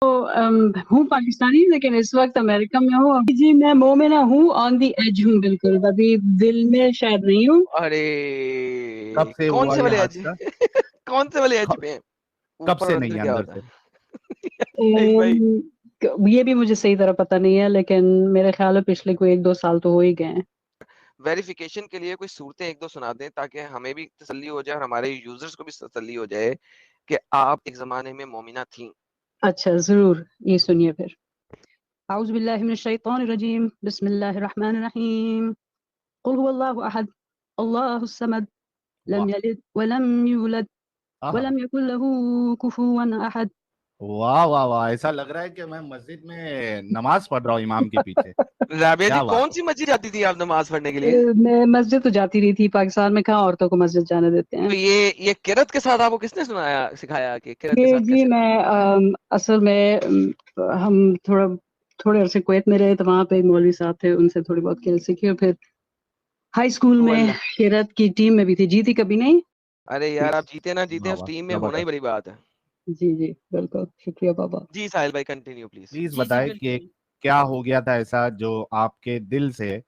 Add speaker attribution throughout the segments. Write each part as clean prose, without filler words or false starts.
Speaker 1: ہوں پاکستانی لیکن اس وقت امریکہ میں ہوں. ابھی جی میں مومنہ ہوں, آن دی ایج ہوں بالکل, ابھی دل میں شاید نہیں ہوں.
Speaker 2: ارے
Speaker 3: کب سے
Speaker 2: کون
Speaker 3: ہوا
Speaker 2: سے
Speaker 3: یہ
Speaker 2: والے ایج
Speaker 3: حادثہ؟
Speaker 2: کون سے والے ایج پہ ہیں؟
Speaker 3: کب
Speaker 2: اوپر
Speaker 3: سے
Speaker 2: اور
Speaker 3: نہیں
Speaker 2: اندر
Speaker 3: ہے
Speaker 2: کیا
Speaker 3: اندر
Speaker 2: ہوتا
Speaker 3: سے؟
Speaker 2: ہے بھائی؟
Speaker 1: یہ بھی مجھے صحیح طرح پتہ نہیں ہے, لیکن میرے خیال ہے پچھلے کوئی 1-2 سال تو ہو ہی گئے ہیں.
Speaker 2: ویریفیکیشن کے لیے کوئی صورتیں ایک دو سنا دیں تاکہ ہمیں بھی تسلی ہو جائے اور ہمارے یوزرز کو بھی تسلی ہو جائے کہ آپ ایک زمانے میں مومنہ تھیں.
Speaker 1: اچھا ضرور, یہ سنیے پھر. اعوذ باللہ من الشیطان الرجیم, بسم اللہ الرحمن الرحیم. قل هو اللہ احد, اللہ الصمد, لم یلد ولم یولد ولم یکن له کفوا احد.
Speaker 3: واہ واہ واہ, ایسا لگ رہا ہے کہ میں مسجد میں نماز پڑھ رہا ہوں امام کے پیچھے.
Speaker 2: رابعہ جی
Speaker 3: کیا بات
Speaker 2: کون سی مسجد جاتی تھی آپ نماز پڑھنے کے لیے؟
Speaker 1: میں مسجد تو جاتی رہی تھی, پاکستان میں کہاں عورتوں کو مسجد جانے دیتے ہیں.
Speaker 2: تو یہ کرت کے ساتھ آپ کو کس نے سکھایا کہ کرت کے
Speaker 1: یہ
Speaker 2: ساتھ
Speaker 1: جی
Speaker 2: کیسے؟
Speaker 1: میں اصل میں ہم تھوڑے عرصے کویت میں رہے تو وہاں پہ مولوی صاحب تھے, ان سے تھوڑی بہت کھیل سیکھی, اور پھر ہائی اسکول میں قرت کی ٹیم میں بھی تھی. جیتی کبھی نہیں.
Speaker 2: ارے یار آپ جیتے نہ جیتے
Speaker 3: واہ
Speaker 2: اس
Speaker 3: واہ,
Speaker 2: ٹیم میں ہونا ہی
Speaker 3: زبردست.
Speaker 2: بڑی بات ہے.
Speaker 1: جی جی بالکل, شکریہ بابا.
Speaker 2: جی ساحل بھائی کنٹینیو پلیز.
Speaker 3: پلیز بتائیں کہ کیا ہو گیا تھا ایسا جو آپ کے دل سے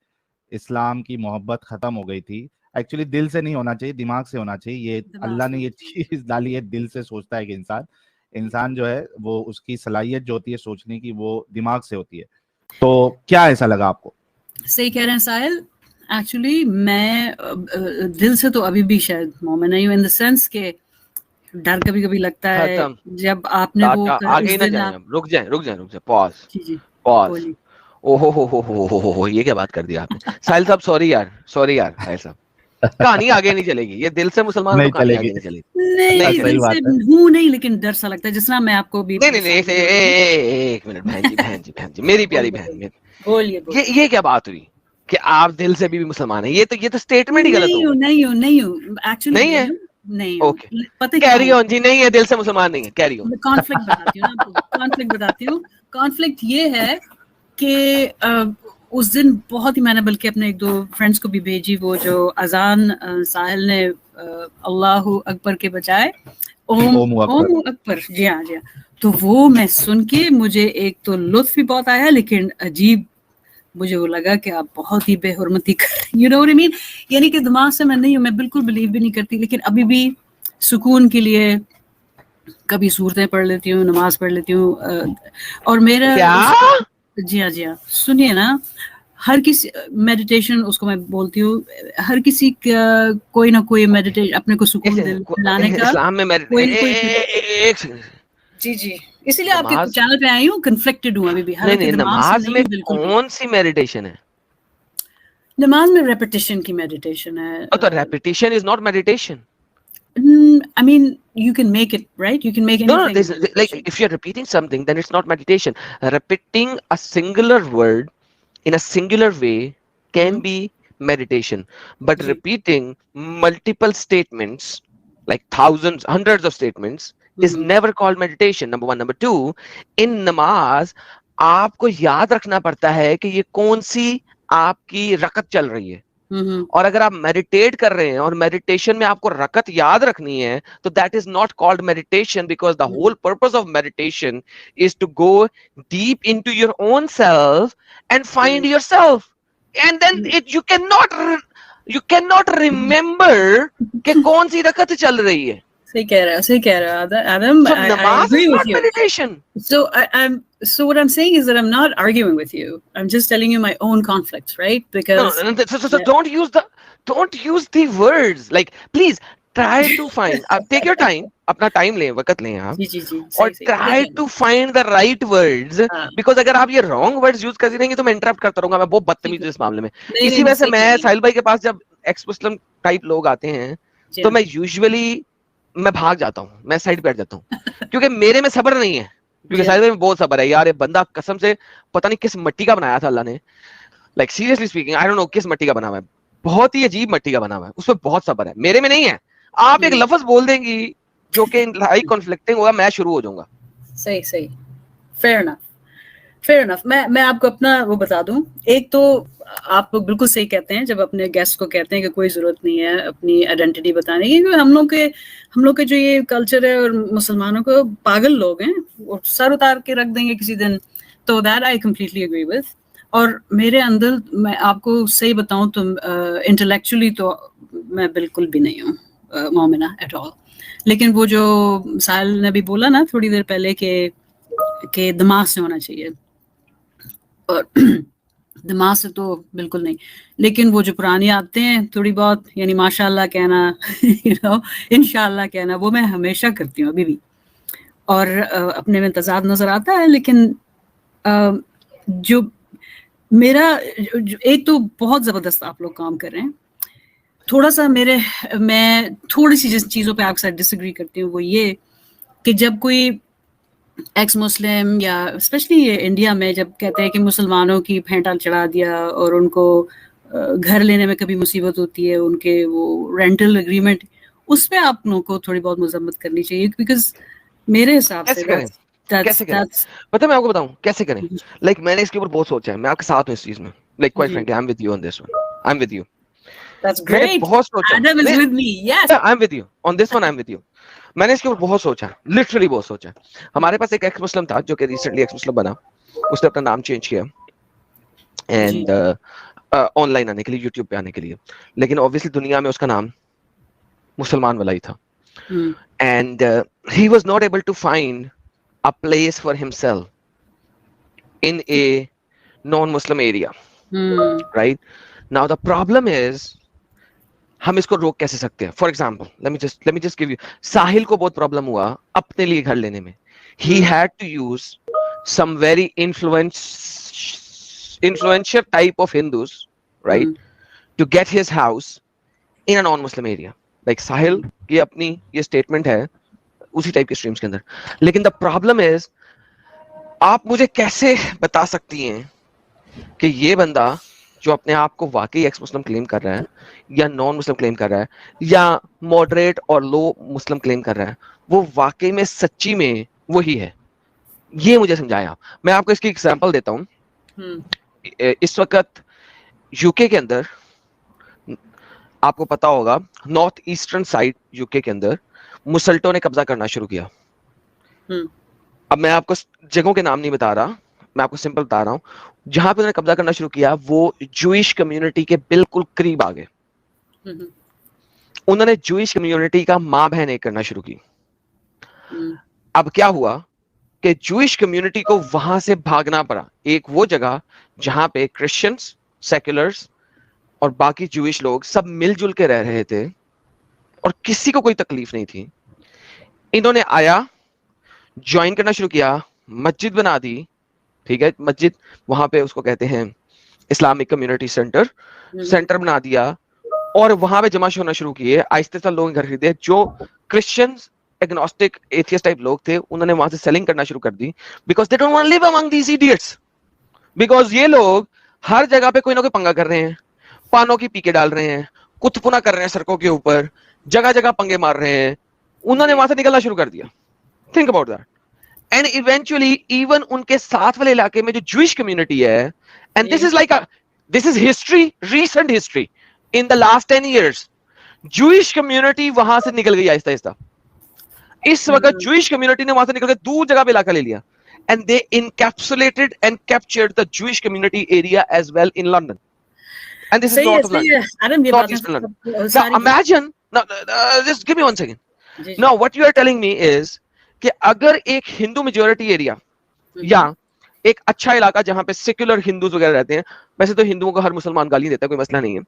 Speaker 3: اسلام کی محبت ختم ہو گئی تھی. ایکچولی دل سے نہیں ہونا چاہیے, دماغ سے ہونا چاہیے. یہ اللہ نے یہ چیز ڈالی ہے, دل سے سوچتا ہے کہ انسان جو ہے وہ اس کی صلاحیت جو ہوتی ہے سوچنے کی وہ دماغ سے ہوتی ہے. تو کیا ایسا لگا آپ کو؟
Speaker 4: صحیح کہہ رہے ہیں ساحل. ایکچولی میں دل سے تو ابھی بھی شاید مومن نہیں ہوں, ان دا سینس کہ ڈر کبھی کبھی لگتا ہے
Speaker 2: ختم.
Speaker 4: جب آپ نے وہ
Speaker 2: آگے ہی
Speaker 4: اس
Speaker 2: نہ
Speaker 4: دن
Speaker 2: جائیں, رک جائیں پاز
Speaker 4: جی جی
Speaker 2: پاز.
Speaker 4: بولیے.
Speaker 2: او ہو یہ کیا بات کر دی آپ نے ساحل صاحب. سوری یار ساحل صاحب, کہانی آگے نہیں چلے گی. یہ دل سے مسلمان تو
Speaker 3: نہیں
Speaker 2: کہانی
Speaker 3: چلے
Speaker 2: آگے
Speaker 3: گی.
Speaker 2: نہیں چلے گی.
Speaker 4: نہیں
Speaker 3: صحیح
Speaker 4: دل
Speaker 3: بات
Speaker 4: سے
Speaker 3: ہے.
Speaker 4: ہوں نہیں, لیکن ڈر سا لگتا ہے. جس طرح میں آپ کو بھی
Speaker 2: نہیں ایک منٹ بہن جی میری پیاری بہن,
Speaker 4: بولیے
Speaker 2: یہ کیا بات ہوئی کہ آپ دل سے بھی مسلمان ہیں؟ یہ تو اسٹیٹمنٹ ہی غلط ہو گئی.
Speaker 4: نہیں ہوں ایکچولی
Speaker 2: نہیں ہے,
Speaker 4: نہیں ہوں.
Speaker 2: اوکے
Speaker 4: پتہ کیا
Speaker 2: کیری آن جی. نہیں ہے, دل سے مسلمان نہیں ہے, کیری آن.
Speaker 4: کانفلکٹ بتاتی ہوں نا آپ کو, بتاتی ہوں. کانفلکٹ یہ ہے کہ اس دن بہت ہی میں نے بلکہ اپنے 1-2 فرینڈس کو بھی بھیجی, وہ جو اذان ساحل نے اللہ اکبر کے بجائے اوم اکبر, جی ہاں. تو وہ میں سن کے مجھے ایک تو لطف بھی بہت آیا, لیکن عجیب مجھے وہ لگا کہ آپ بہت ہی بے حرمتی کر you know what I mean. یعنی کہ دماغ سے میں نہیں ہوں, میں بالکل بلیو بھی نہیں کرتی, لیکن ابھی بھی سکون کے لیے کبھی صورتیں پڑھ لیتی ہوں, نماز پڑھ لیتی ہوں. اور میرا جی ہاں سنیے نا, ہر کسی میڈیٹیشن اس کو میں بولتی ہوں, ہر کسی کا کوئی نہ کوئی میڈیٹیشن اپنے کو سکون دلانے کا
Speaker 2: اسلام میں
Speaker 4: کوئی نہ کوئی.
Speaker 2: ایک
Speaker 4: جی اسی لیے آپ کے چینل پہ آئی ہوں, کنفلکٹڈ ہوں ابھی بھی, حالانکہ دماغ سے
Speaker 2: نماز
Speaker 4: نہیں
Speaker 2: میں
Speaker 4: ہوں بالکل بھی.
Speaker 2: کون سی میڈیٹیشن ہے؟
Speaker 4: نماز میں ریپیٹیشن کی میڈیٹیشن ہے.
Speaker 2: تو repetition is not meditation.
Speaker 4: I mean, you can make it, right? You can make anything.
Speaker 2: No, like if you're repeating something, then it's not meditation. Repeating a singular word in a singular way can be meditation. But repeating multiple statements, like thousands, hundreds of statements, is never called meditation. Number one. Number two, in namaz, آپ کو یاد رکھنا پڑتا ہے کہ یہ کون سی آپ کی رکعت چل رہی ہے. اور اگر آپ میڈیٹیٹ کر رہے ہیں اور میڈیٹیشن میں آپ کو رکعت یاد رکھنی ہے تو that is not called meditation, because the whole purpose of meditation is to go deep into your own self and find yourself, and then you can not remember کہ کون سی رکعت چل رہی ہے.
Speaker 4: صحیح کہہ رہا Adam. I agree with you.
Speaker 2: Meditation.
Speaker 4: So what I'm saying is that I'm not arguing with you. I'm just telling you my own conflicts, right? Because
Speaker 2: so don't use the words. Like, please try to find. Take your time. اپنا time لیں, وقت لیں آپ, اور try to find the right words. Because اگر آپ یہ wrong words use کرتے رہیں گے تو میں انٹرپٹ کرتا رہوں گا. میں بہت بدتمیز ہوں اس معاملے میں. اسی وجہ سے میں ساحل بھائی کے پاس جب ایکس مسلم ٹائپ لوگ آتے ہیں تو میں یوزلی میں بھاگ جاتا ہوں, میں سائڈ پہ ہٹ جاتا ہوں, کیونکہ میرے میں صبر نہیں ہے. کیونکہ ساحل بھائی میں بہت صبر ہے یار. یہ بندہ قسم سے پتہ نہیں کس مٹی کا بنایا تھا اللہ نے. Like seriously speaking, I don't know کس مٹی کا بنا ہوا ہے. بہت ہی عجیب مٹی کا بنا ہوا ہے, اس پہ بہت صبر ہے. میرے میں نہیں ہے. آپ ایک لفظ بول دیں گی جو کہ انتہائی کنفلکٹنگ ہوگا, میں شروع ہو جاؤں گا.
Speaker 4: صحیح fair enough. Fair enough. میں آپ کو اپنا وہ بتا دوں. ایک تو آپ لوگ بالکل صحیح کہتے ہیں جب اپنے گیسٹ کو کہتے ہیں کہ کوئی ضرورت نہیں ہے اپنی آئیڈینٹی بتانے کی, کیونکہ ہم لوگ کے جو یہ کلچر ہے اور مسلمانوں کو پاگل لوگ ہیں, وہ سر اتار کے رکھ دیں گے کسی دن. تو that I completely agree with. اور میرے اندر میں آپ کو صحیح بتاؤں تو انٹلیکچولی تو میں بالکل بھی نہیں ہوں مومنہ ایٹ آل. لیکن وہ جو ساحل نے بھی بولا نا تھوڑی دیر پہلے کہ دماغ سے ہونا چاہیے, اور دماغ سے تو بالکل نہیں. لیکن وہ جو پرانی عادتیں ہیں تھوڑی بہت, یعنی ماشاء اللہ کہنا, انشاء اللہ کہنا, وہ میں ہمیشہ کرتی ہوں ابھی بھی, اور اپنے میں تضاد نظر آتا ہے. لیکن جو میرا ایک تو بہت زبردست آپ لوگ کام کر رہے ہیں. تھوڑا سا میں تھوڑی سی جس چیزوں پہ آپ کے ساتھ ڈس ایگری کرتی ہوں وہ یہ کہ جب کوئی ایکس مسلم یا اسپیشلی انڈیا میں جب کہتے ہیں کہ مسلمانوں کی پھینٹا چڑھا دیا اور ان کو گھر لینے میں کبھی مصیبت ہوتی ہے, ان کے وہ رینٹل اگریمنٹ, اس پہ آپ لوگوں کو تھوڑی بہت مذمت کرنی چاہیے. بیکاز میرے حساب سے
Speaker 2: کیسے کریں پتہ میں آپ کو بتاؤں کیسے کریں. لائک میں نے اس کے اوپر بہت سوچا ہے, میں آپ کے ساتھ ہوں اس چیز میں. Like quite frankly I am with you on this one. I am with you. میں نے بہت سوچا.
Speaker 4: Adam is with me. Yes.
Speaker 2: I am with you on this one. I am with you. میں نے اس کے اوپر بہت سوچا, لٹرلی بہت سوچا. ہمارے پاس ایک ایکس مسلم تھا جو کہ ریسنٹلی ایکس مسلم بنا, اس نے اپنا نام چینج کیا اینڈ آن لائن آنے کے لیے, یوٹیوب پہ آنے کے لیے. لیکن obviously دنیا میں اس کا نام مسلمان والا ہی تھا. And he was not able to find a place for himself in a non-Muslim area. Right? Now the problem is ہم اس کو روک کیسے سکتے ہیں. For example let me just give you, ساحل کو بہت پرابلم ہوا اپنے لیے گھر لینے میں. He had to use some very influential type of Hindus, right, to get his house in a non-Muslim area. Like ساحل کی اپنی یہ اسٹیٹمنٹ ہے اسی ٹائپ کے اسٹریمز کے اندر. لیکن the problem is آپ مجھے کیسے بتا سکتی ہیں کہ یہ بندہ جو اپنے آپ کو واقعی ایکس مسلم کلیم کر رہا ہے یا نان مسلم کلیم کر رہا ہے یا ماڈریٹ اور لو مسلم کلیم کر رہا ہے, وہ واقعی میں سچی میں وہی ہے. یہ مجھے سمجھایا آپ. میں آپ کو اس کی ایگزامپل دیتا ہوں. اس وقت یو کے اندر آپ کو پتا ہوگا نارتھ ایسٹرن سائڈ یو کے اندر مسلٹوں نے قبضہ کرنا شروع کیا. اب میں آپ کو جگہوں کے نام نہیں بتا رہا, میں آپ کو سمپل بتا رہا ہوں. جہاں پہ انہوں نے قبضہ کرنا شروع کیا وہ جوئش کمیونٹی کے بالکل قریب آ گئے. انہوں نے جوئش کمیونٹی کا ماں بہن ایک کرنا شروع کی. اب کیا ہوا کہ جوئش کمیونٹی کو وہاں سے بھاگنا پڑا ایک وہ جگہ جہاں پہ کرسچنز, سیکولرز اور باقی جوئش لوگ سب مل جل کے رہ رہے تھے اور کسی کو کوئی تکلیف نہیں تھی. انہوں نے آیا, جوائن کرنا شروع کیا, مسجد بنا دی. ٹھیک ہے, مسجد وہاں پہ اس کو کہتے ہیں اسلامک کمیونٹی سینٹر بنا دیا اور وہاں پہ جمع ہونا شروع کیے. آہستہ آہستہ لوگ گھر خریدے. جو کرسچنز, ایگنوسٹک, ایتھیسٹ ٹائپ لوگ تھے انہوں نے وہاں سے سیلنگ کرنا شروع کر دی. Because they don't want to live among these idiots. Because یہ لوگ ہر جگہ پہ کوئی نہ کوئی پنگا کر رہے ہیں, پانوں کی پیکے ڈال رہے ہیں, کتپنا کر رہے ہیں سڑکوں کے اوپر, جگہ جگہ پنگے مار رہے ہیں. انہوں نے وہاں سے نکلنا شروع کر دیا. Think about that. And eventually even in کے ساتھ والے علاقے میں جو جوئش کمیونٹی ہے, and this is history, recent history in the last 10 years, Jewish community وہاں سے نکل گئی آہستہ آہستہ. اس وقت جوئش کمیونٹی نے وہاں سے نکل کے دور جگہ پہ علاقہ لے لیا. And they encapsulated and captured the Jewish community area as well in London. And this is north of London. Northeastern London. Now imagine, just give me 1 second. Now what you are telling me is کہ اگر ایک ہندو majority area یا ایک اچھا علاقہ جہاں پہ secular Hindus وغیرہ رہتے ہیں, ویسے تو ہندوؤں کو ہر مسلمان گالی دیتا ہے, کوئی مسئلہ نہیں ہے,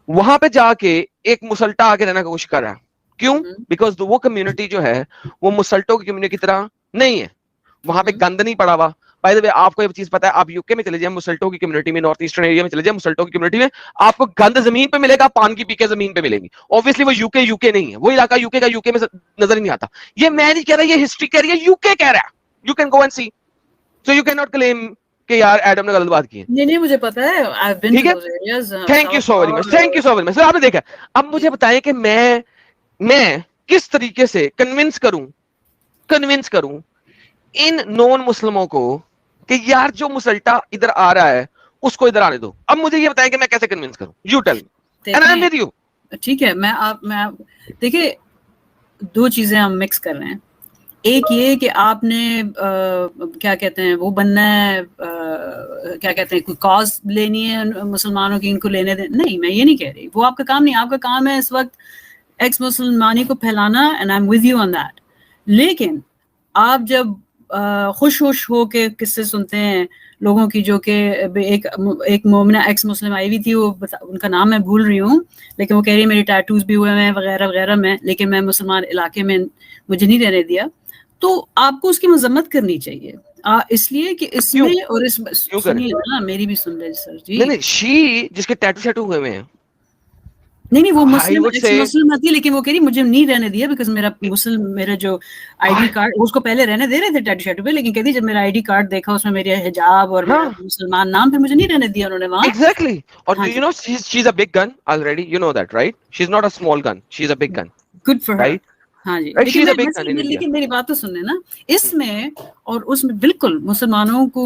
Speaker 2: وہاں پہ جا کے ایک مسلٹا آ کے رہنا کوشش کر رہا ہے. کیوں؟ بیکاز وہ کمیونٹی جو ہے وہ مسلٹوں کی کمیونٹی کی طرح نہیں ہے. وہاں پہ گند نہیں پڑا ہوا. بائی دی وے آپ کو یہ چیز پتا ہے, آپ یو کے میں چلے جائیں مسلٹوں کی کمیونٹی میں, نارتھ ایسٹرن ایریا میں چلے جائیں مسلٹوں کی کمیونٹی میں, آپ کو گند زمین پہ ملے گا, پان کی پیکے زمین پہ ملیں گی. اوبویسلی وہ یو کے نہیں ہے, وہ علاقہ یو کے کا یو کے میں نظر ہی نہیں آتا. یہ میں نہیں کہہ رہا, یہ ہسٹری کہہ رہی ہے, یو کے کہہ رہا ہے. You can go and see. So you can not claim کہ یار ایڈم نے غلط بات کی ہے.
Speaker 4: نہیں مجھے پتا ہے.
Speaker 2: ٹھیک ہے, thank you so very much, thank you so very مچ. آپ نے دیکھا. اب مجھے بتائیں کہ میں کس طریقے سے کنونس کروں ان نان مسلموں کو کہ یار جو مسلٹا ادھر آ رہا ہے اس کو ادھر آنے دو. اب مجھے یہ بتائیں کہ میں کیسے کنوینس کروں. You tell me and I am with you.
Speaker 4: ٹھیک ہے, میں دیکھیے دو چیزیں ہم مکس کر رہے ہیں. ایک یہ کہ آپ نے کیا کہتے ہیں وہ بننا ہے, کیا کہتے ہیں کوئی کاز لینی ہے مسلمانوں کی, ان کو لینے دیں. نہیں, میں یہ نہیں کہہ رہی, وہ آپ کا کام نہیں. آپ کا کام ہے اس وقت ایکس مسلمانی کو پھیلانا, and I am with you on that. لیکن آپ جب خوش ہو کے قصے سنتے ہیں لوگوں کی, جو کہ ایک مومنہ ایکس مسلم آئی ہوئی تھی, وہ ان کا نام میں بھول رہی ہوں, لیکن وہ کہہ رہی ہے میری ٹیٹوز بھی ہوئے ہیں وغیرہ وغیرہ میں, لیکن میں مسلمان علاقے میں مجھے نہیں رہنے دیا. تو آپ کو اس کی مذمت کرنی چاہیے, اس لیے کہ اس میں اور اس سنیے نا, میری بھی سن لیں سر جی.
Speaker 2: نہیں شی جس کے ٹیٹو شیٹو ہوئے ہیں,
Speaker 4: نہیں وہ مسلم تھی, لیکن وہ کہہ رہی مجھے نہیں رہنے دیا بیکاز میرا جو آئی ڈی کارڈ, اس کو پہلے رہنے دے رہے تھے ٹیٹو شیٹو پہ, لیکن کہتی جب میرا آئی ڈی کارڈ دیکھا اس میں میرے حجاب اور مسلمان نام, پھر مجھے نہیں رہنے دیا انہوں نے وہاں.
Speaker 2: ایگزیکٹلی. اور you know she is a big gun already, you know that right, she is not a small gun, she is a big gun.
Speaker 4: Good for her. ہاں جی, لیکن میری بات تو سننے نا, اس میں اور اس میں بالکل مسلمانوں کو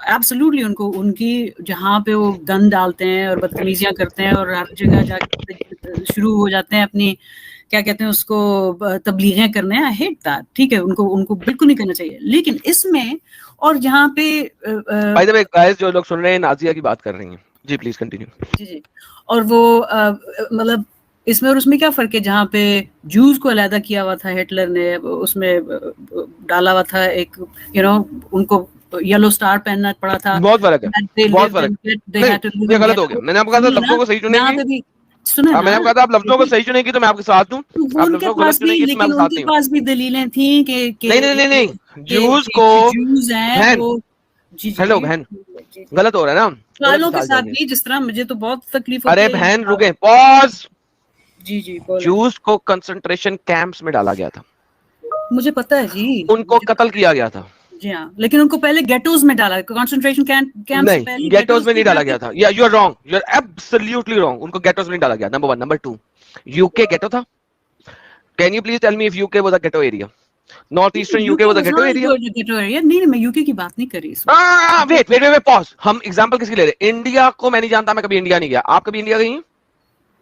Speaker 4: ایبسولوٹلی ان کی جہاں پہ وہ گن ڈالتے ہیں اور بدتمیزیاں کرتے ہیں اور ہر جگہ جا کے شروع ہو جاتے ہیں اپنی کیا کہتے ہیں اس کو تبلیغیں کرنے, آئی ہیٹ دیٹ. ٹھیک ہے, ان کو بالکل نہیں کرنا چاہیے. لیکن اس میں اور جہاں پہ
Speaker 2: بائی دی وے گائز جو لوگ سن رہے ہیں نازیہ کی بات کر رہی ہیں, جی پلیز کنٹینیو.
Speaker 4: جی اور وہ مطلب اس میں اور اس میں کیا فرق ہے, جہاں پہ جوز کو علیحدہ کیا ہوا تھا ہٹلر نے, اس میں ڈالا ہوا تھا ایک ان کو یلو اسٹار پہننا پڑا تھا.
Speaker 2: بہت فرق ہے, بہت فرق. یہ غلط ہو گیا, میں نے آپ کو کہا تھا لفظوں کو صحیح چنیں گی, میں نے آپ کو کہا تھا آپ لفظوں کو صحیح چنیں گی تو میں آپ کے ساتھ ہوں, آپ لفظوں کو غلط چنیں گی تو میں آپ کے ساتھ نہیں ہوں.
Speaker 4: ان کے پاس بھی دلیلیں تھیں کہ
Speaker 2: نہیں جوز کو ہیلو بہن غلط ہو رہا ہے نا,
Speaker 4: کالوں کے ساتھ بھی, جس طرح مجھے تو بہت تکلیف ہوتی
Speaker 2: ہے. ارے بہن رکیں, پاز. جی جوز کو کنسنٹریشن کیمپس میں ڈالا گیا تھا,
Speaker 4: مجھے پتا ہے جی,
Speaker 2: ان کو قتل کیا گیا تھا.
Speaker 4: جی ہاں, لیکن ان کو پہلے گیٹوز میں ڈالا, کنسنٹریشن کیمپ سے پہلے
Speaker 2: گیٹوز میں نہیں ڈالا گیا تھا. You are wrong, you are absolutely wrong. ان کو گیٹوز میں نہیں ڈالا گیا. Number 1. Number 2, you K ghetto تھا. Can you please tell me if U K was a ghetto area? North eastern U K was a ghetto area.
Speaker 4: نہیں, میں U K کی بات نہیں کر رہی.
Speaker 2: Wait pause. ہم ایگزامپل کس کی لے رہے ہیں؟ انڈیا کو میں نہیں جانتا, میں کبھی انڈیا نہیں گیا. آپ کبھی انڈیا گئی ہیں؟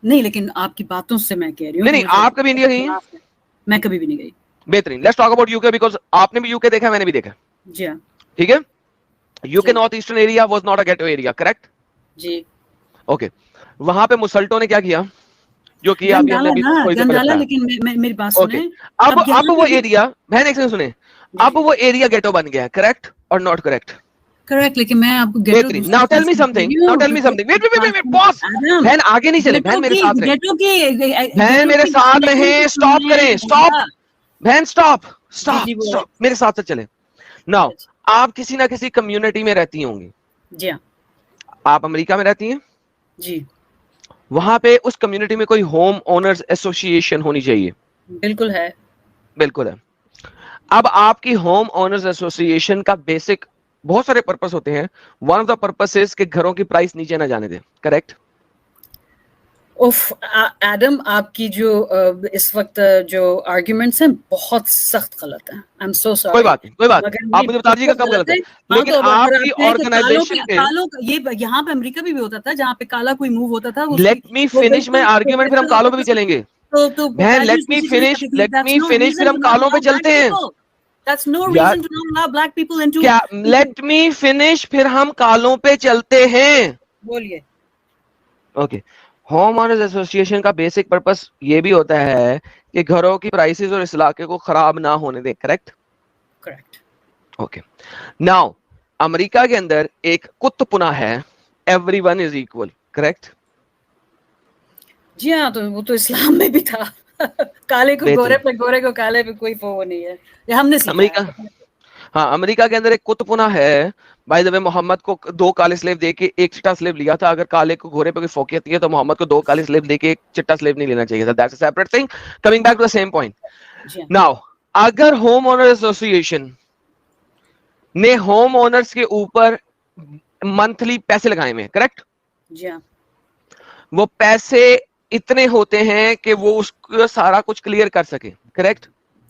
Speaker 4: نہیں, لیکن آپ کی باتوں سے میں کہہ رہی ہوں.
Speaker 2: نہیں آپ کبھی انڈیا گئی ہیں؟
Speaker 4: میں کبھی بھی نہیں گئی.
Speaker 2: بہترین. لیٹس ٹاک اباؤٹ یو کے بیکاز آپ نے بھی یو کے دیکھا, میں نے بھی دیکھا.
Speaker 4: جی ہاں,
Speaker 2: ٹھیک ہے. U K north eastern area was not a ghetto area, correct?
Speaker 4: جی
Speaker 2: اوکے. وہاں پہ مسلٹوں نے کیا کیا جو کیا ابھی ہم نے ابھی تھوڑی دیر پہلے.
Speaker 4: لیکن میری بات سنیں,
Speaker 2: اب وہ ایریا, بہن ایک سنیں, اب وہ ایریا گیٹو بن گیا ہے, کریکٹ اور ناٹ کریکٹ؟
Speaker 4: کریکٹ. لیکن میں آپ کو گیٹو
Speaker 2: Now tell me something. Wait, pause. بہن آگے نہیں چلے, بہن میرے ساتھ رہیں. بہن میرے ساتھ رہیں, اسٹاپ کریں, اسٹاپ. بہن اسٹاپ میرے ساتھ سے چلیں. Now آپ کسی نہ کسی کمیونٹی میں رہتی ہوں گی.
Speaker 4: جی ہاں.
Speaker 2: آپ امریکہ میں رہتی ہیں
Speaker 4: جی,
Speaker 2: وہاں پہ اس کمیونٹی میں کوئی ہوم اونرز ایسوسیشن ہونی چاہیے.
Speaker 4: بالکل ہے,
Speaker 2: بالکل ہے. اب آپ کی ہوم اونرز ایسوسیشن کا بیسک بہت سارے پرپس ہوتے ہیں. ون آف دا پرپس از کہ گھروں کی پرائس نیچے نہ جانے دیں, کریکٹ؟
Speaker 4: ایڈم آپ کی جو اس وقت جو آرگیومنٹس ہیں بہت سخت غلط ہیں. I am so sorry.
Speaker 2: کوئی بات نہیں, کوئی بات نہیں, آپ مجھے بتا دیجیے کب غلط ہے. لیکن آپ کی آرگنائزیشن کے
Speaker 4: یہ یہاں پہ امریکہ بھی ہوتا تھا جہاں پہ کالا کوئی موو ہوتا تھا.
Speaker 2: لیٹ می فنش میں آرگیومنٹ, پھر ہم کالوں پہ بھی چلیں گے. بہن لیٹ می فنش پھر ہم کالوں پہ چلتے ہیں.
Speaker 4: That's no reason to not allow black people into.
Speaker 2: Let me finish, پھر ہم کالوں پہ چلتے ہیں.
Speaker 4: بولیے.
Speaker 2: اوکے. ہوم اونرز ایسوسیشن کا بیسک پرپس یہ بھی ہوتا ہے کہ گھروں کی پرائسز اور اس علاقے کو خراب نہ ہونے دیں, correct?
Speaker 4: Correct.
Speaker 2: Okay. Now America کے اندر ایک کت پنا ہے, everyone is equal, correct?
Speaker 4: جی ہاں, تو وہ تو اسلام میں بھی تھا. کالے کو گورے پہ, گورے کو کالے پہ کوئی وہ نہیں ہے. یہ ہم نے
Speaker 2: امریکہ, ہاں امریکہ کے اندر ایک کت پنا ہے. بائی دا وے محمد کو 2 کالے سلیب دے کے 1 چٹا سلیب لیا تھا. اگر کالے کو گھوڑے پہ کوئی فوقیت ہے تو محمد کو 2 کالے سلیب دے کے 1 چٹا سلیب نہیں لینا چاہیے تھا. That's a separate thing. Coming back to the same point. Now اگر ہوم اونر ایسوسیشن نے ہوم اونرز کے اوپر منتھلی پیسے لگائے ہوئے, کریکٹ؟
Speaker 4: جی ہاں.
Speaker 2: وہ پیسے اتنے ہوتے ہیں کہ وہ اس کو سارا کچھ کلیئر کر سکے, کریکٹ؟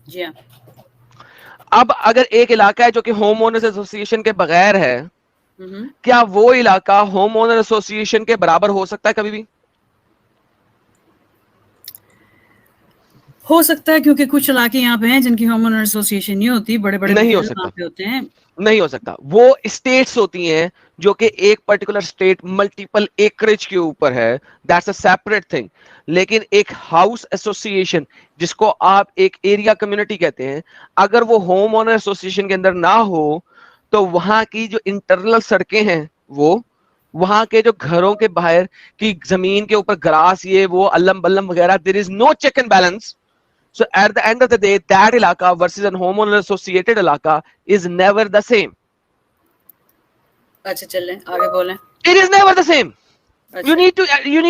Speaker 4: جی ہاں.
Speaker 2: اب اگر ایک علاقہ ہے جو کہ ہوم اونرز ایسوسیشن کے بغیر ہے, کیا وہ علاقہ ہوم اونر ایسوسیشن کے برابر ہو سکتا ہے کبھی بھی؟
Speaker 4: ہو سکتا ہے, کیونکہ کچھ علاقے یہاں پہ ہیں جن کی ہوم اونر ایسوسیشن نہیں ہوتی, بڑے بڑے
Speaker 2: نہیں ہو
Speaker 4: محل
Speaker 2: سکتا.
Speaker 4: وہاں پہ ہوتے ہیں.
Speaker 2: نہیں ہو سکتا. وہ اسٹیٹس ہوتی ہیں جو کہ ایک پرٹیکولر اسٹیٹ ملٹیپل ایکریج کے اوپر ہے, دیٹس اے سیپریٹ تھنگ. لیکن ایک ہاؤس ایسوسیشن جس کو آپ ایک ایریا کمیونٹی کہتے ہیں, اگر وہ ہوم اونر ایسوسیشن کے اندر نہ ہو تو وہاں کی جو انٹرنل سڑکیں ہیں, وہ وہاں کے جو گھروں کے باہر کی زمین کے اوپر گراس یہ وہ علم بلم وغیرہ, there is no check and balance. So at the end of the day, that ilaka versus an homeowner associated ilaka is never the same.
Speaker 4: اچھا چلیں آگے بولیں.
Speaker 2: It is never the same. You need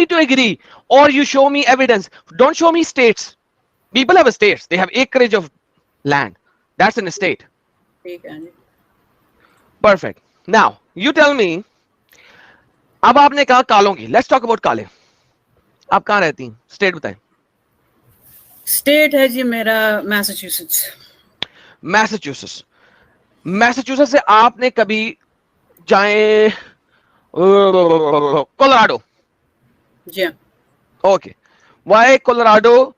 Speaker 2: to agree, or you show me evidence. Don't show me states. People have states. They have acreage of land. That's an estate.
Speaker 4: ٹھیک ہے.
Speaker 2: Perfect. Now you tell me. اب آپ نے کہا کالوں کی. Let's talk about کالے. آپ کہاں رہتی ہیں؟ اسٹیٹ بتائیں.
Speaker 4: اسٹیٹ ہے جی میرا میساچیوسٹس.
Speaker 2: میساچیوسٹس. میساچیوسٹس سے آپ نے کبھی جائیں کولراڈو؟
Speaker 4: جی ہاں.
Speaker 2: اوکے. وائی کولراڈو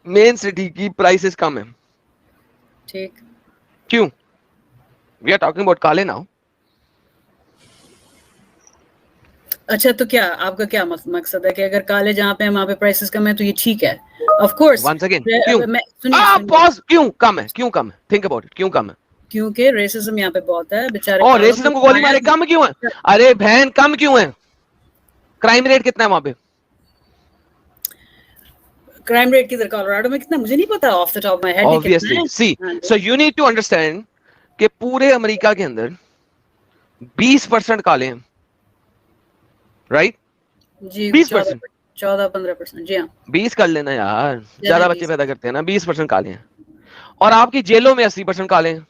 Speaker 2: مین سٹی کی پرائسز کم ہیں؟
Speaker 4: ٹھیک.
Speaker 2: کیوں؟ وی آر ٹاکنگ اباؤٹ کالے ناؤ.
Speaker 4: اچھا تو کیا آپ کا کیا مقصد ہے کہ اگر کالے جہاں پہ وہاں پہ پرائسز کم ہیں تو یہ ٹھیک ہے؟ Of course.
Speaker 2: ونس اگین کیوں کم ہے؟ کیوں کم ہے؟ Think about it. کیوں کم ہے؟
Speaker 4: کیونکہ ریسزم یہاں پہ بہت ہے بیچارے.
Speaker 2: اور ریسزم کو گولی مارے کم کیوں ہے؟ ارے بہن کم کیوں ہے؟ کرائم ریٹ کتنا ہے وہاں پہ؟
Speaker 4: کرائم ریٹ کدھر کولراڈو میں کتنا مجھے نہیں پتا off the top my head.
Speaker 2: Obviously. See, so you need to understand کہ پورے امریکہ کے اندر 20% کالے ہیں. رائٹ؟
Speaker 4: جی
Speaker 2: 20%.
Speaker 4: 14-15%. جی ہاں.
Speaker 2: 20 کر لینا یار, زیادہ بچے پیدا کرتے ہیں نا. 20% کالے ہیں. اور آپ کی جیلوں میں 80% کالے ہیں.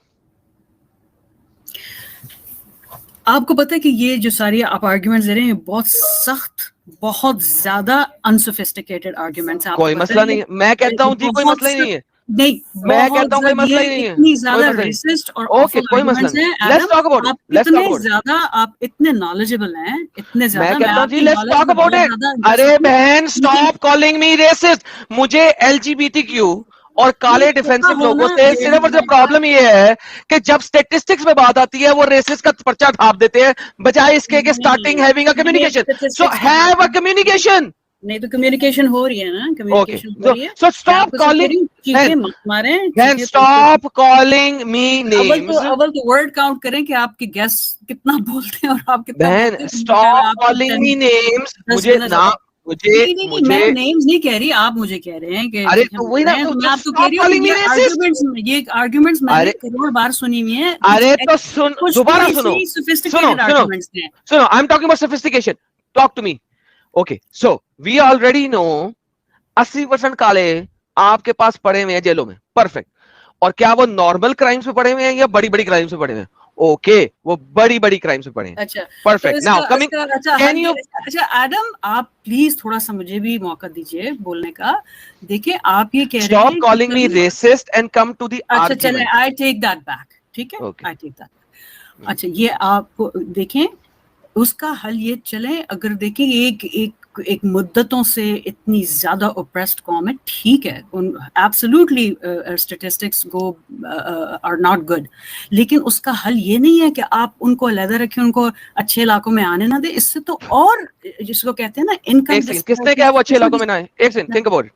Speaker 4: آپ کو پتہ ہے کہ یہ جو ساری آپ آرگیومنٹس دے رہے ہیں بہت سخت, بہت زیادہ انسوفسٹیکیٹڈ آرگیومنٹس ہیں.
Speaker 2: کوئی مسئلہ نہیں ہے. میں کہتا ہوں جی کوئی مسئلہ ہی نہیں ہے.
Speaker 4: نہیں,
Speaker 2: میں کہتا ہوں کوئی مسئلہ ہی نہیں ہے.
Speaker 4: اتنی زیادہ ریسسٹ اور
Speaker 2: اوکے کوئی مسئلہ نہیں. Let's talk about it. Let's talk about it.
Speaker 4: آپ اتنے نالجبل ہیں, اتنے زیادہ.
Speaker 2: میں کہتا ہوں جی لیٹس ٹاک اباؤٹ اٹ. ارے بہن سٹاپ کالنگ می ریسسٹ. مجھے LGBTQ اور کالے ڈیفینسو لوگوں سے صرف اور صرف پرابلم یہ ہے کہ جب اسٹیٹسٹکس میں بات آتی ہے وہ ریسس کا پرچہ ڈھانپ دیتے ہیں بجائے اس کے کہ starting having a communication. So have a communication.
Speaker 4: نہیں تو کمیونیکیشن ہو رہی ہے نا, کمیونیکیشن ہو رہی ہے.
Speaker 2: So stop calling.
Speaker 4: مارے
Speaker 2: Then stop calling me names.
Speaker 4: اول تو ورڈ کاؤنٹ کریں کہ آپ کے گیس کتنا بولتے ہیں اور آپ کتنا.
Speaker 2: Then stop calling me names. مجھے نام
Speaker 4: میں نیمز نہیں کہہ رہی, آپ مجھے کہہ رہے ہیں کہ
Speaker 2: ارے تو وہی نا,
Speaker 4: میں آپ کو کہہ رہی ہوں یہ آرگیومنٹس میں نے کروڑ بار سنی ہوئی ہیں.
Speaker 2: ارے تو سن دوبارہ سنو سنو I am talking about sophistication. Talk to me. Okay so we already know 80% کالے آپ کے پاس پڑے ہوئے ہیں جیلوں میں. پرفیکٹ. اور کیا وہ نارمل کرائمس پہ پڑے ہوئے ہیں یا بڑی بڑی کرائمس پہ پڑے ہوئے ہیں؟ اوکے وہ بڑی بڑی کرائمس پہ پڑے ہیں.
Speaker 4: اچھا
Speaker 2: perfect. Now coming can you.
Speaker 4: اچھا ایڈم آپ پلیز تھوڑا سا مجھے بھی موقع دیجیے بولنے کا. دیکھیں آپ یہ کہہ رہے ہیں
Speaker 2: stop calling me racist and come to the
Speaker 4: اچھا
Speaker 2: آرگیومنٹ.
Speaker 4: چلیں آئی ٹیک دیٹ بیک. ٹھیک ہے آئی ٹیک دیٹ. اچھا یہ آپ دیکھیں اس کا حل یہ چلیں اگر دیکھیں ایک مدتوں سے اتنی زیادہ اوپریسڈ قوم ہے. ٹھیک ہے absolutely statistics go are not good, لیکن اس کا حل یہ نہیں ہے کہ آپ ان کو علیحدہ رکھیں, ان کو اچھے علاقوں میں آنے نہ دیں. اس سے تو اور جس کو کہتے ہیں نا انکم.
Speaker 2: کس نے کہا وہ اچھے علاقوں میں نہ آئے؟ ایک سیکنڈ تھنک اباؤٹ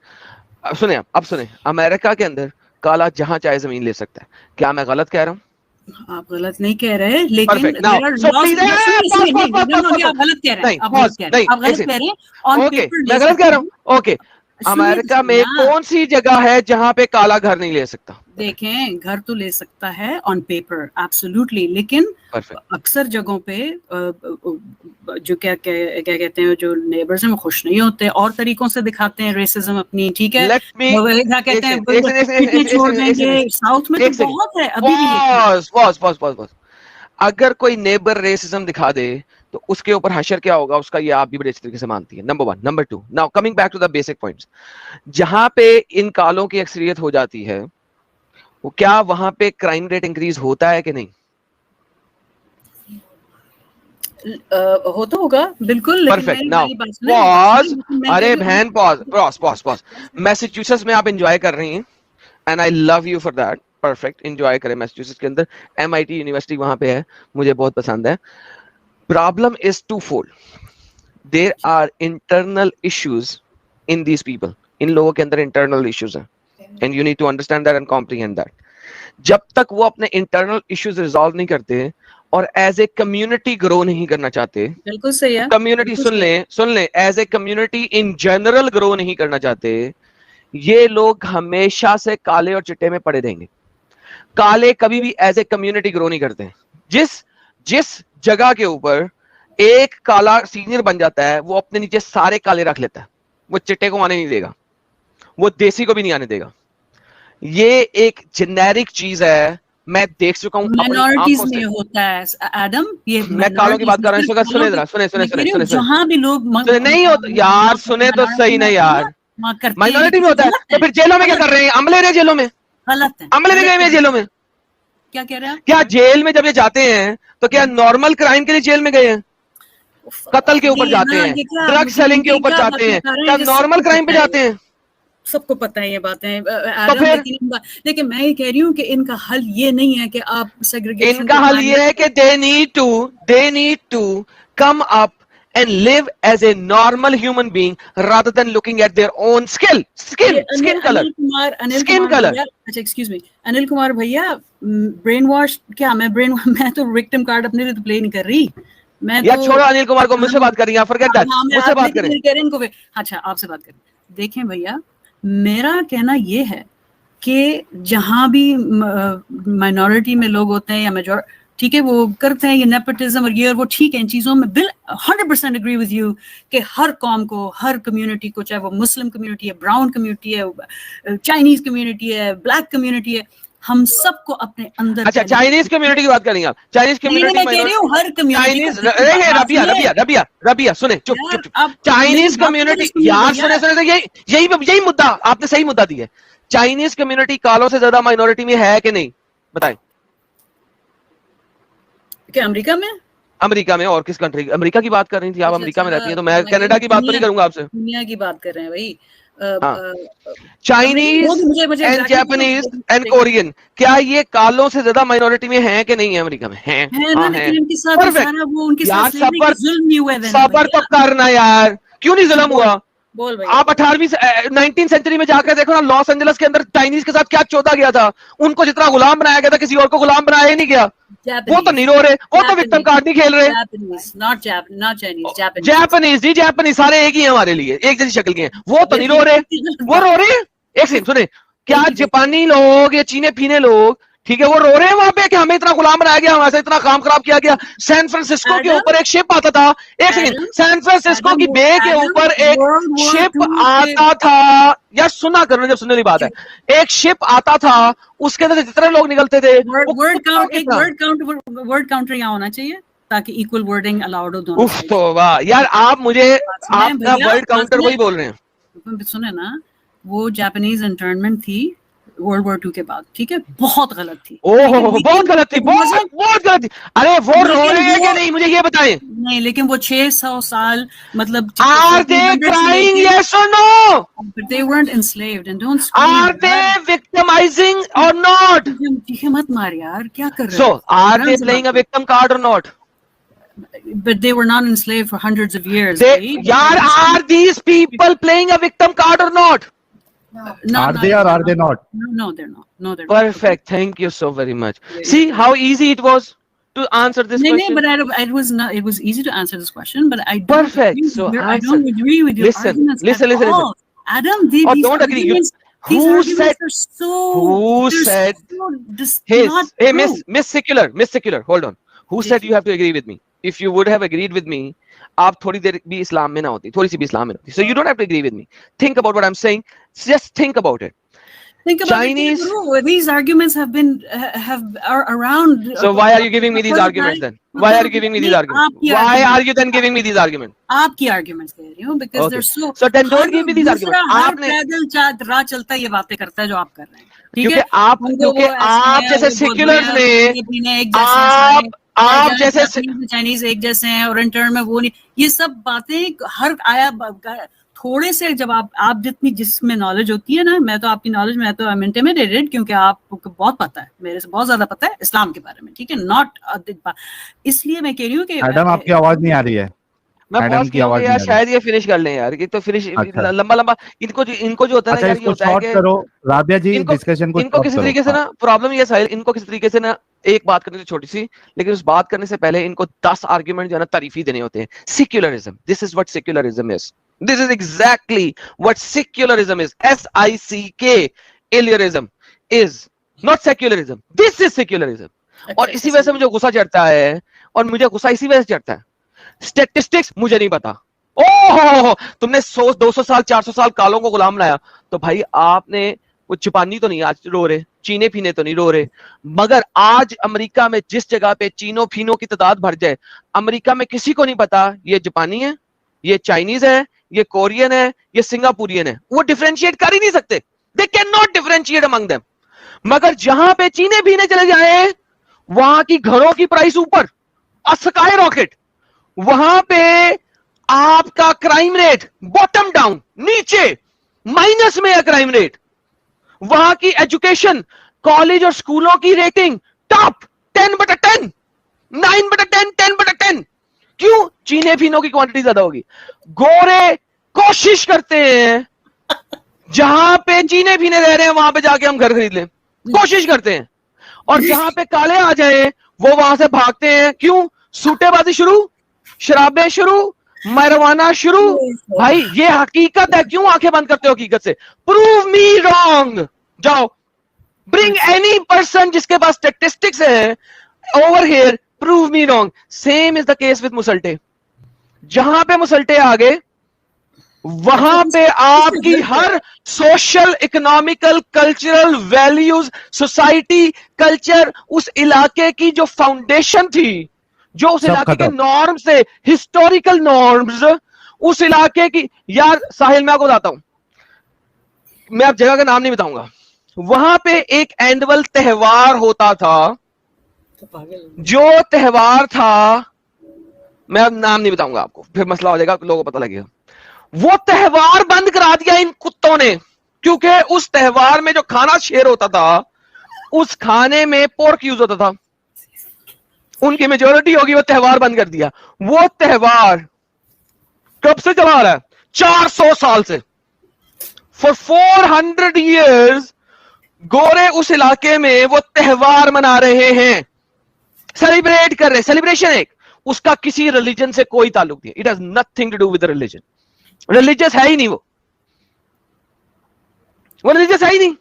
Speaker 2: اٹ. سنیں اب سنیں, امریکہ کے اندر کالا جہاں چاہے زمین لے سکتا ہے. کیا میں غلط کہہ رہا ہوں؟
Speaker 4: آپ غلط نہیں کہہ رہے لیکن آپ غلط کہہ رہے ہیں.
Speaker 2: اوکے امریکہ میں کون سی جگہ ہے جہاں پہ کالا گھر نہیں لے سکتا؟
Speaker 4: دیکھیں گھر تو لے سکتا ہے آن پیپر ایبسولوٹلی, لیکن اکثر جگہوں پہ جو کیا کہتے ہیں جو نیبرز ہیں وہ خوش نہیں ہوتے اور طریقوں سے دکھاتے ہیں ریسزم اپنی. ٹھیک ہے کیا کہتے ہیں چھوڑ دیں گے. ساؤتھ میں تو بہت ہے ابھی بھی.
Speaker 2: اگر کوئی نیبر ریسزم دکھا دے تو اس کے اوپر حشر کیا ہوگا اس کا, یہ آپ بھی بڑے اچھی طریقے سے مانتی ہیں. Number 1. Number 2, now coming back to the basic points. جہاں پہ ان کالوں کی اکثریت ہو جاتی ہے وہ کیا وہاں پہ کرائم ریٹ انکریز ہوتا ہے کہ نہیں؟
Speaker 4: ہوتا ہوگا بالکل.
Speaker 2: پرفیکٹ. ناؤ پاز. ارے بہن پاز. میساچیوسیٹس میں آپ انجوائے کر رہی ہیں and I love you for that. Perfect, enjoy کریں میساچیوسیٹس کے اندر. MIT یونیورسٹی وہاں پہ ہے, مجھے بہت پسند ہے. Problem is twofold. There are internal issues in these people. ان لوگوں کے اندر انٹرنل ایشوز ہیں and you need to understand that and comprehend that. جب تک وہ اپنے انٹرنل ایشوز ریزالو نہیں کرتے اور ایز اے کمیونٹی گرو نہیں کرنا چاہتے,
Speaker 4: بالکل صحیح ہے,
Speaker 2: کمیونٹی سن لیں as a community in general grow نہیں کرنا چاہتے, یہ لوگ ہمیشہ سے کالے اور چٹے میں پڑے رہیں گے. کالے کبھی بھی ایز اے کمیونٹی گرو نہیں کرتے. جس جگہ کے اوپر ایک کالا سینئر بن جاتا ہے وہ اپنے نیچے سارے کالے رکھ لیتا ہے, وہ چٹے کو آنے نہیں دے گا, وہ دیسی کو بھی نہیں آنے دے گا. یہ ایک جنیرک چیز ہے, میں دیکھ چکا ہوں
Speaker 4: مائنورٹیز میں ہوتا ہے ایڈم. یہ
Speaker 2: میں کالوں کی بات کر رہا ہوں. سنیں ذرا,
Speaker 4: جہاں بھی لوگ
Speaker 2: نہیں ہوتا یار, سنیں تو صحیح نہیں یار. مائنورٹی میں ہوتا ہے تو پھر جیلوں میں کیا کر رہے ہیں؟ عملے رہے جیلوں میں,
Speaker 4: غلط ہے.
Speaker 2: عملے نہیں گئے جیلوں میں.
Speaker 4: کیا کہہ رہے ہیں؟
Speaker 2: کیا جیل میں جب یہ جاتے ہیں تو کیا نارمل کرائم کے لیے جیل میں گئے ہیں؟ قتل کے اوپر جاتے ہیں, ڈرگ سیلنگ کے اوپر جاتے ہیں, کیا نارمل کرائم پہ جاتے ہیں؟
Speaker 4: سب کو پتہ ہے یہ باتیں. لیکن میں یہ کہہ رہی ہوں کہ ان کا حل یہ نہیں ہے کہ آپ سیگریگیشن.
Speaker 2: ان کا حل یہ ہے کہ they need to come up and live as a normal human being rather than looking at their own skin color.
Speaker 4: اچھا ایکسکیوز می, انل کمار بھیا, برین واش کیا میں تو وکٹم کارڈ اپنے لیے تو پلے نہیں کر رہی. میں
Speaker 2: یا چھوڑو انل کمار کو, مجھ سے بات کریں, forget that, مجھ سے بات کریں.
Speaker 4: اچھا آپ سے بات کریں. دیکھیں بھیا, میرا کہنا یہ ہے کہ جہاں بھی مائنورٹی میں لوگ ہوتے ہیں یا ٹھیک ہے وہ کرتے ہیں یہ نیپوٹزم اور یہ اور وہ, ٹھیک ہے ان چیزوں میں 100% اگری ود یو کہ ہر قوم کو, ہر کمیونٹی کو, چاہے وہ مسلم کمیونٹی ہے, براؤن کمیونٹی ہے, چائنیز کمیونٹی ہے, بلیک کمیونٹی ہے, ہم سب کو اپنے اندر.
Speaker 2: اچھا چائنیز کمیونٹی کی بات کریں آپ. چائنیز کمیونٹی, ربیہ سنیں, چپ چائنیز کمیونٹی یار, سنیں یہی مدعا آپ نے صحیح مدعا دی ہے. چائنیز کمیونٹی کالوں سے زیادہ مائنورٹی میں ہے کہ نہیں بتائیں؟
Speaker 4: کہ امریکہ میں
Speaker 2: اور کس کنٹری؟ امریکہ کی بات کر رہی تھی آپ, امریکہ میں رہتی ہیں تو میں کینیڈا کی بات تو نہیں کروں گا آپ سے.
Speaker 4: دنیا کی بات کر رہے ہیں بھائی.
Speaker 2: Chinese and Japanese and Korean, کیا یہ کالوں سے زیادہ مائنورٹی میں ہیں کہ نہیں ہے امریکہ میں؟ ہیں. صبر تو کرنا یار, کیوں نہیں ظلم ہوا؟ آپ 19 سینچری میں جا کر دیکھو نا, لاس اینجلس کے اندر چائنیز کے ساتھ کیا چودا گیا تھا. ان کو جتنا غلام بنایا گیا تھا کسی اور کو غلام بنایا ہی نہیں گیا. وہ تو نہیں رو رہے, وہ تو وکٹم کارڈ نہیں کھیل رہے. جاپنیز جی, جاپنیز سارے ایک ہی ہیں ہمارے لیے, ایک جیسی شکل کے ہیں. وہ تو نہیں رو رہے, وہ رو رہے ہیں. ایک سیکنڈ سنیں, کیا جاپانی لوگ یا چینے پینے لوگ, ٹھیک ہے, وہ رو رہے ہیں وہاں پہ کہ ہمیں اتنا غلام بنایا گیا, ہمارے اتنا کام خراب کیا گیا. سین فرانسسکو کے اوپر ایک شپ آتا تھا, ایک سیکنڈ, سین فرانسسکو کی بے کے اوپر ایک شپ آتا تھا, یا سنا کرو جب سننے والی بات ہے, ایک شپ آتا تھا, اس کے اندر جتنے لوگ نکلتے تھے.
Speaker 4: ورڈ کاؤنٹر یہاں ہونا چاہیے تاکہ ایکول ورڈنگ الاؤڈ ہو دونوں.
Speaker 2: اف تو واہ یار, آپ مجھے آپ کا ورڈ کاؤنٹر وہی بول رہے ہیں.
Speaker 4: سنیں نا, وہ جاپانیز انٹرنمنٹ تھی ورلڈ وار 2 کے بعد, ٹھیک ہے, بہت غلط تھی.
Speaker 2: بہت غلط تھی, بہت غلط تھی. ارے وہ رو رہے ہیں کہ نہیں مجھے یہ بتائیں.
Speaker 4: نہیں, لیکن وہ 600 سال مطلب
Speaker 2: are they crying yes or no?
Speaker 4: But they weren't enslaved and don't
Speaker 2: are they victimizing or not?
Speaker 4: مت مار یار, کیا کر رہے
Speaker 2: so are they playing a victim card or not?
Speaker 4: But they were not enslaved for hundreds of years.
Speaker 2: Yaar, are these people playing a victim card or not?
Speaker 3: No, are they or are they not?
Speaker 4: No, they're not. No, they're
Speaker 2: Perfect.
Speaker 4: not.
Speaker 2: Thank you so very much. See how easy it was to answer this question.
Speaker 4: No, but it was not. It was easy to answer this question, but I don't
Speaker 2: Perfect.
Speaker 4: agree
Speaker 2: So
Speaker 4: I don't agree with your arguments.
Speaker 2: Listen.
Speaker 4: Adam, these
Speaker 2: don't agree.
Speaker 4: Who said?
Speaker 2: Who said? Hey, Miss Secular. Hold on. Who said you have to agree with me? If you would have agreed with me, آپ تھوڑی دیر بھی اسلام میں نہ ہوتی, تھوڑی سی بھی اسلام میں نہ ہوتی. So you don't have to agree with me. Think about what I'm saying. Just think about it.
Speaker 4: Think about Chinese. These arguments are around.
Speaker 2: So why are you giving me these arguments then? Why are you giving me these arguments? Why are you then giving me these arguments?
Speaker 4: آپ کی arguments کہہ رہی ہوں because they're so.
Speaker 2: So then don't give me these arguments.
Speaker 4: ہر پیدل راہ چلتا ہے یہ باتیں کرتا ہے جو آپ کر رہے ہیں.
Speaker 2: کیونکہ آپ جیسے سیکولرز نے آپ جیسے
Speaker 4: چائنیز ایک جیسے ہیں اور انٹرن میں وہ نہیں, یہ سب باتیں ہر آیا تھوڑے سے جب آپ جس میں نالج ہوتی ہے نا, میں تو آپ کی نالج میں تو I'm intimidated کیونکہ آپ کو بہت پتا ہے, میرے سے بہت زیادہ پتا ہے اسلام کے بارے میں, ٹھیک ہے, ناٹ اس لیے میں کہہ رہی ہوں کہ
Speaker 3: میڈم آپ کی آواز نہیں آ رہی ہے,
Speaker 2: میں پاس کی یار شاید یہ فنش کر لیں یار, یہ تو فنش لمبا ان کو جو ہوتا ہے نا یار, یہ ہوتا ہے کہ
Speaker 3: رابعہ جی ڈسکشن
Speaker 2: ان کو کسی طریقے سے نا پرابلم یہ ساحل, ان کو کسی طریقے سے نا ایک بات کرنی تھی چھوٹی سی, لیکن اس بات کرنے سے پہلے ان کو 10 آرگیومنٹ جو ہے نا تعریفی دینے ہوتے ہیں. Secularism, this is what secularism is, this is exactly what secularism is, SICK is not secularism, this is secularism. اور اسی وجہ سے مجھے غصہ چڑھتا ہے, اور مجھے غصہ اسی وجہ سے چڑھتا ہے. اسٹیٹسٹکس مجھے نہیں پتا, اوہ تم نے 100 200 سال 400 سال کالوں کو غلام لایا, تو بھائی آپ نے وہ جاپانی تو نہیں آج رو رہے, چینے پھینے تو نہیں رو رہے, مگر آج امریکہ میں جس جگہ پہ چینوں پھینوں کی تعداد بڑھ جائے, امریکہ میں کسی کو نہیں پتا یہ جاپانی ہے, یہ چائنیز ہے, یہ کورین ہے, یہ سنگاپورین ہے, وہ ڈیفرینشیٹ کر ہی نہیں سکتے, they cannot differentiate among them. مگر جہاں پہ چینے پھینے چلے جائیں وہاں کی گھروں کی پرائس اوپر, اسکائی راکٹ, وہاں پہ آپ کا کرائم ریٹ باٹم ڈاؤن, نیچے مائنس میں ہے کرائم ریٹ, وہاں کی ایجوکیشن کالج اور سکولوں کی ریٹنگ ٹاپ 10/10, 9/10, 10/10. کیوں؟ چینے پھینوں کی کوانٹٹی زیادہ ہوگی. گورے کوشش کرتے ہیں جہاں پہ چینے پھینے رہ رہے ہیں وہاں پہ جا کے ہم گھر خرید لیں, کوشش کرتے ہیں, اور جہاں پہ کالے آ جائیں وہ وہاں سے بھاگتے ہیں. کیوں؟ سوٹے بازی شروع, شرابیں شروع, marijuana شروع. بھائی یہ حقیقت ہے, کیوں آنکھیں بند کرتے ہو حقیقت سے؟ پروو می رانگ, جاؤ برنگ اینی پرسن جس کے پاس اسٹیٹسٹکس ہے over here, prove me wrong. Same is the case with مسلٹے, جہاں پہ مسلٹے آگے وہاں پہ آپ کی ہر social economical cultural values society culture اس علاقے کی جو فاؤنڈیشن تھی, جو اس علاقے کے نارمز تھے, ہسٹوریکل نارمز, اس علاقے کی. یار ساحل میں آپ کو بتاتا ہوں, میں اب جگہ کا نام نہیں بتاؤں گا, وہاں پہ ایک اینڈول تہوار ہوتا تھا, جو تہوار تھا میں اب نام نہیں بتاؤں گا آپ کو, پھر مسئلہ ہو جائے گا, لوگوں کو پتہ لگے گا. وہ تہوار بند کرا دیا ان کتوں نے, کیونکہ اس تہوار میں جو کھانا شیئر ہوتا تھا اس کھانے میں پورک یوز ہوتا تھا, ان کی میجورٹی ہوگی, وہ تہوار بند کر دیا. وہ تہوار کب سے چلا رہا ہے؟ 400 سال سے. For 400 years گورے اس علاقے میں وہ تہوار منا رہے ہیں, سیلیبریٹ کر رہے. سیلیبریشن ایک, اس کا کسی ریلیجن سے کوئی تعلق نہیں. It has nothing to do with the religion. Religious ہے ہی نہیں, وہ ریلیجس ہے ہی نہیں.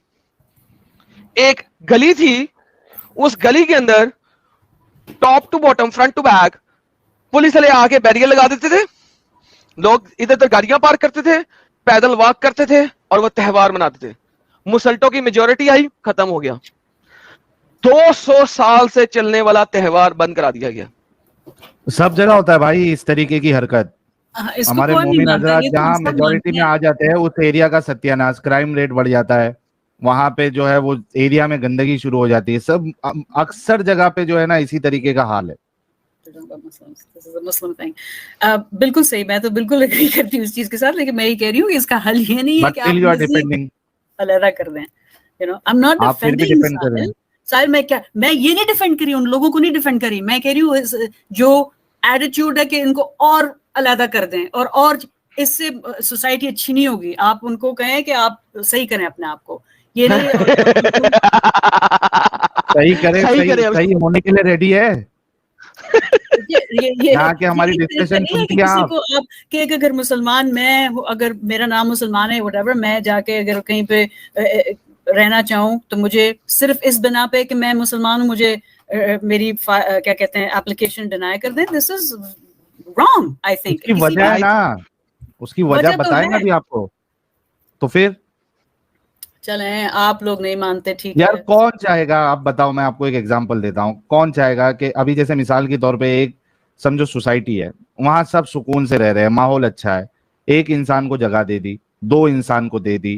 Speaker 2: ایک گلی تھی, اس گلی کے اندر top to bottom front to back police والے آ کے بیریئر لگا دیتے تھے, لوگ ادھر ادھر گاڑیاں پارک کرتے تھے, پیدل واک کرتے تھے, اور وہ تہوار مناتے تھے. مسلٹوں کی میجورٹی آئی, ختم ہو گیا. 200 سال سے چلنے والا تہوار بند کرا دیا گیا.
Speaker 3: سب جگہ ہوتا ہے بھائی اس طریقے کی حرکت. ہمارے مومن حضرات جہاں میجورٹی میں آ جاتے ہیں اس ایریا کا ستیہ ناش, کرائم ریٹ بڑھ جاتا ہے, وہاں پہ جو ہے وہ ایریا میں گندگی شروع ہو جاتی ہے. سب اکثر جگہ پہ جو ہے نا اسی طریقے کا حال ہے.
Speaker 4: بالکل صحیح, میں تو بالکل ایگری کرتی ہوں اس چیز کے ساتھ, لیکن میں یہ کہہ رہی ہوں کہ اس کا حل یہ نہیں ہے کہ آپ علیحدہ کر دیں. I'm not defending ساحل, میں یہ نہیں ڈیفینڈ کری, ان لوگوں کو نہیں ڈیفینڈ کری. میں کہہ رہی ہوں جو ایٹیٹیوڈ ہے کہ ان کو اور علیحدہ کر دیں, اور اس سے سوسائٹی اچھی نہیں ہوگی. آپ ان کو کہیں کہ آپ صحیح کریں اپنے آپ کو, یہ نہیں
Speaker 3: صحیح کریں, صحیح ہونے کے لیے ریڈی ہے. ہماری ڈسکشن سنتی ہیں آپ
Speaker 4: کہ اگر مسلمان, میں اگر میرا نام مسلمان ہے whatever, میں جا کے اگر کہیں پہ رہنا چاہوں تو مجھے صرف اس بنا پہ کہ میں مسلمان ہوں مجھے میری کیا کہتے ہیں اپلیکیشن ڈینائی کر دیں. دس از رانگ آئی تھنک.
Speaker 3: اس کی وجہ ہے نا, اس کی وجہ بتائیں گا بھی آپ کو, تو پھر
Speaker 4: چلیں آپ لوگ نہیں مانتے, ٹھیک ہے
Speaker 3: یار. کون چاہے گا, آپ بتاؤ, میں آپ کو ایک ایگزامپل دیتا ہوں. کون چاہے گا کہ ابھی جیسے مثال کے طور پہ ایک سمجھو سوسائٹی ہے, وہاں سب سکون سے رہ رہے ہیں, ماحول اچھا ہے, ایک انسان کو جگہ دے دی, 2 انسان کو دے دی,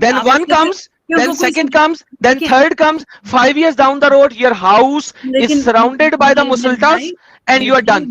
Speaker 2: Then one comes, then second comes, then third comes. 5 years down the road, your house is surrounded by the musultas, and you are done.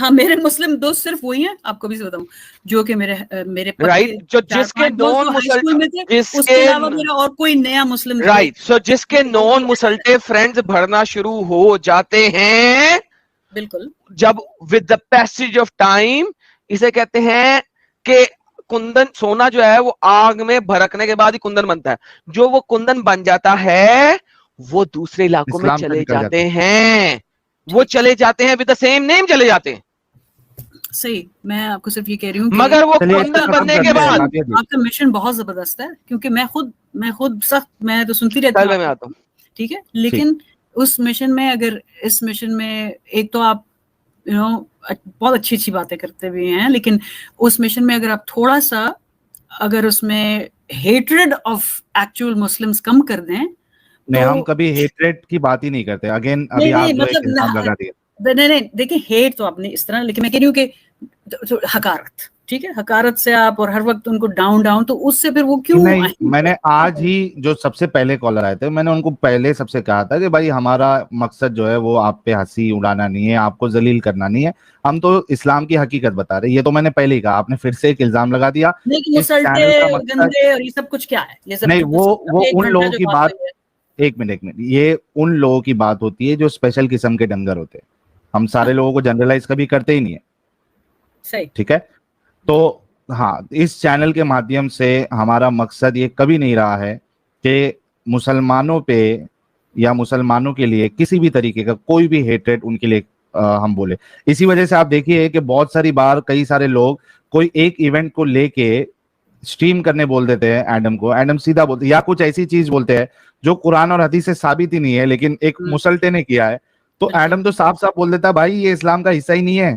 Speaker 4: ہاں میرے مسلم دوست صرف وہی ہیں, آپ کو بھی بتاؤں, جو کہ میرے
Speaker 2: رائٹ, جو جس کے نون
Speaker 4: اس کے علاوہ میرا اور کوئی نیا مسلم
Speaker 2: رائٹ, سو جس کے نون مسلٹے فرینڈز بھرنا شروع ہو جاتے ہیں
Speaker 4: بالکل,
Speaker 2: جب with the passage of time, اسے کہتے ہیں کہ کندن, سونا جو ہے وہ آگ میں بھڑکنے کے بعد ہی کندن بنتا ہے, جو وہ کندن بن جاتا ہے وہ دوسرے علاقوں میں چلے جاتے ہیں, وہ چلے جاتے ہیں ود دا سیم نیم چلے جاتے ہیں.
Speaker 4: صحیح, میں آپ کو صرف یہ کہہ رہی ہوں
Speaker 2: مگر وہ کندن بننے کے بعد
Speaker 4: آپ کا مشن بہت زبردست ہے, کیونکہ میں خود سخت, میں تو سنتی رہتی
Speaker 2: میں آتا ہوں,
Speaker 4: ٹھیک ہے, لیکن اس مشن میں, اگر اس مشن میں ایک تو آپ بہت اچھی اچھی باتیں کرتے بھی ہیں, لیکن اس مشن میں اگر آپ تھوڑا سا اگر اس میں ہیٹریڈ آف ایکچوئل مسلمس کم کر دیں,
Speaker 3: نہیں ہم کبھی ہیٹریڈ کی بات ہی نہیں کرتے. اگین ابھی آپ جو ایک الزام لگا دیا,
Speaker 4: نہیں دیکھیں ہیٹ تو آپ نے اس طرح, لیکن میں کہہ رہی ہوں کہ حقارت, ٹھیک ہے, حقارت سے آپ اور ہر وقت ان کو ڈاؤن تو اس سے پھر وہ کیوں.
Speaker 3: نہیں میں نے آج ہی جو سب سے پہلے کالر آئے تھے, میں نے ان کو پہلے سب سے کہا تھا کہ بھائی ہمارا مقصد جو ہے وہ آپ پہ ہنسی اڑانا نہیں ہے, آپ کو ذلیل کرنا نہیں ہے, ہم تو اسلام کی حقیقت بتا رہے. یہ تو میں نے پہلے ہی کہا, آپ نے پھر سے ایک الزام لگا دیا.
Speaker 4: گندے اور یہ سب کچھ کیا ہے,
Speaker 3: نہیں وہ ان لوگوں کی بات, ایک منٹ یہ ان لوگوں کی بات ہوتی ہے جو اسپیشل قسم کے ڈنگر ہوتے ہیں, ہم سارے لوگوں کو جنرلائز کبھی کرتے ہی نہیں ہے.
Speaker 4: صحیح,
Speaker 3: ٹھیک ہے, تو ہاں اس چینل کے مادھیم سے ہمارا مقصد یہ کبھی نہیں رہا ہے کہ مسلمانوں پہ یا مسلمانوں کے لیے کسی بھی طریقے کا کوئی بھی ہیٹریٹ ان کے لیے ہم بولے. اسی وجہ سے آپ دیکھیے کہ بہت ساری بار کئی سارے لوگ کوئی ایک ایونٹ کو لے کے اسٹریم کرنے بول دیتے ہیں ایڈم کو, ایڈم سیدھا بولتے یا کچھ ایسی چیز بولتے ہیں جو قرآن اور حدیث سے ثابت ہی نہیں ہے, لیکن ایک مسلطے نے کیا ہے, تو ایڈم تو صاف صاف بول دیتا بھائی یہ اسلام کا حصہ ہی نہیں ہے.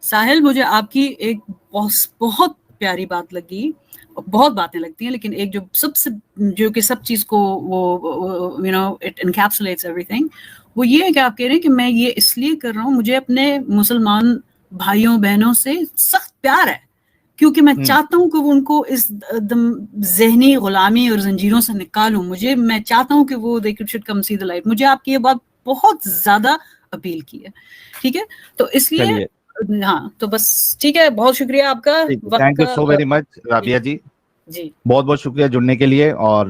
Speaker 4: ساحل, مجھے آپ کی ایک بہت پیاری بات لگی, بہت باتیں لگتی ہیں, لیکن ایک جو کہ سب چیز کو وہ اٹ انکیپسولیٹس ایوری تھنگ, وہ یہ ہے کہ آپ کہہ رہے ہیں کہ میں یہ اس لیے کر رہا ہوں, مجھے اپنے مسلمان بھائیوں بہنوں سے سخت پیار ہے, کیونکہ میں چاہتا ہوں کہ وہ ان کو اس ذہنی غلامی اور زنجیروں سے نکالوں. میں چاہتا ہوں کہ وہ they should come see the light. مجھے آپ کی یہ بات بہت زیادہ اپیل کی ہے, ٹھیک ہے, تو اس لیے ہاں, تو بس ٹھیک ہے, بہت شکریہ آپ کا.
Speaker 3: Thank you so very much Rabia ji,
Speaker 4: جی
Speaker 3: بہت بہت شکریہ جڑنے کے لیے. اور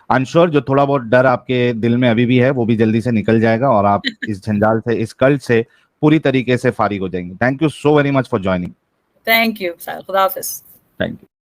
Speaker 3: انشور جو تھوڑا بہت ڈر آپ کے دل میں ابھی بھی ہے وہ بھی جلدی سے نکل جائے گا, اور آپ اس جھنجال سے, اس کلٹ سے پوری طریقے سے فارغ ہو جائیں گے. Thank you so very much for joining.
Speaker 4: Thank you, خدا حافظ.
Speaker 3: Thank you.